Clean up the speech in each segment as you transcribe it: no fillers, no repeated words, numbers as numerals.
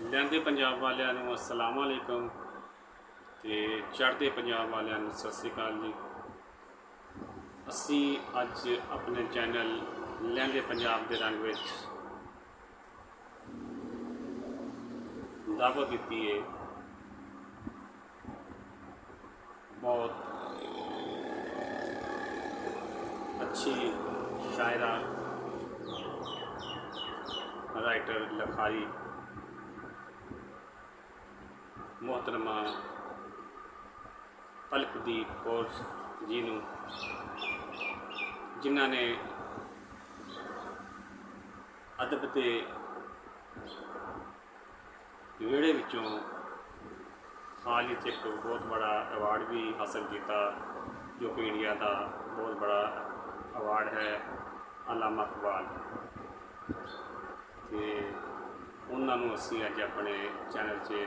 ਲਹਿੰਦੇ ਪੰਜਾਬ ਵਾਲਿਆਂ ਨੂੰ ਅਸਲਾਮ ਵਾਲੇਕਮ ਤੇ ਚੜ੍ਹਦੇ ਪੰਜਾਬ ਵਾਲਿਆਂ ਨੂੰ ਸਤਿ ਸ੍ਰੀ ਅਕਾਲ ਜੀ। ਅਸੀਂ ਅੱਜ ਆਪਣੇ ਚੈਨਲ ਲਹਿੰਦੇ ਪੰਜਾਬ ਦੇ ਰੰਗ ਵਿੱਚ ਦਾਅਵਤ ਦਿੱਤੀ ਹੈ। ਬਹੁਤ अच्छी शायरा, राइटर, लिखारी मोहतरमा पलकदीप कौर जी नूं, जिन्हां ने अदब के विहड़े विचों हाल ही एक बहुत बड़ा अवार्ड भी हासिल किया, जो कि इंडिया का बहुत बड़ा अवार्ड है अलामा इकबाल। तो उन्होंने असी अज अपने चैनल से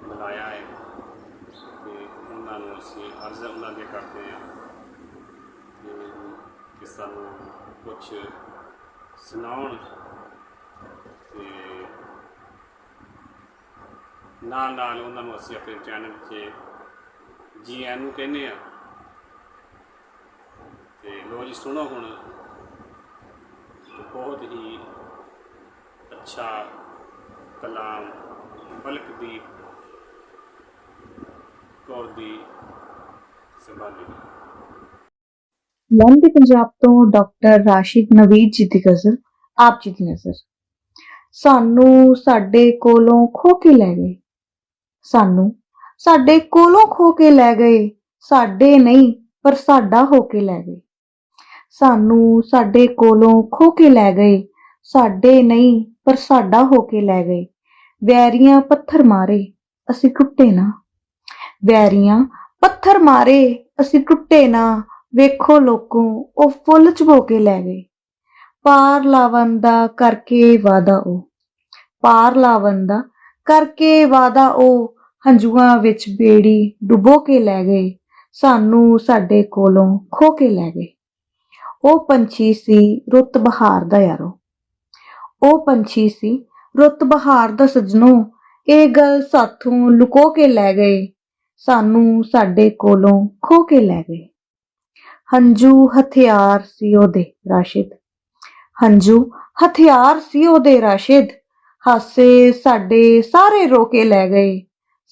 बुलाया है तो उन्होंने असी अर्ज उन्होंने करते हैं कि सानू कुछ सुनाउण ते नाल उन्होंने असी अपने चैनल से जी आया नूं कहने आ। तो लो जी सुनो हुण बहुत ही अच्छा कलाम पलकदीप कौर दी संभाली। लहंदे पंजाब तो डॉक्टर राशिद नवीद जी दी गज़ल आप जी दी नज़र। सानू साडे कोलों खो के लै गए, सानू साडे कोलों खो के लै गए, साडे नहीं पर साडा हो के लै गए। सानू साडे कोलों खो के लै गए, साडे नहीं पर साडा हो के लै गए। वैरियां पत्थर मारे असी टुटे ना, वैरियां पत्थर मारे असी टुटे ना, वेखो लोकों ओ फुल चबो के लै गए। पार लावन दा करके वादा ओ, पार लावन दा करके वादा ओ, हंजुआं विच बेड़ी डुबो के लै गए। सानू साडे कोलों खो के लै गए। ओ पंछी सी रुत बहार दा यारो, ओ पंछी सी रुत बहार दा सजनों, ए गल साथों लुको के लै गए। सानू साडे कोलों खो के लै गए। हंजू हथियार सी ओदे राशिद, हंजू हथियार सी ओदे राशिद, हासे साडे सारे रो के लै गए।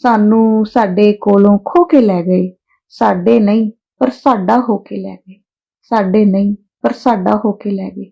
सानू साडे कोलों खो के लै गए, साडे नहीं पर साडा हो के लै गए, साडे नहीं पर साडा हो के लै गए।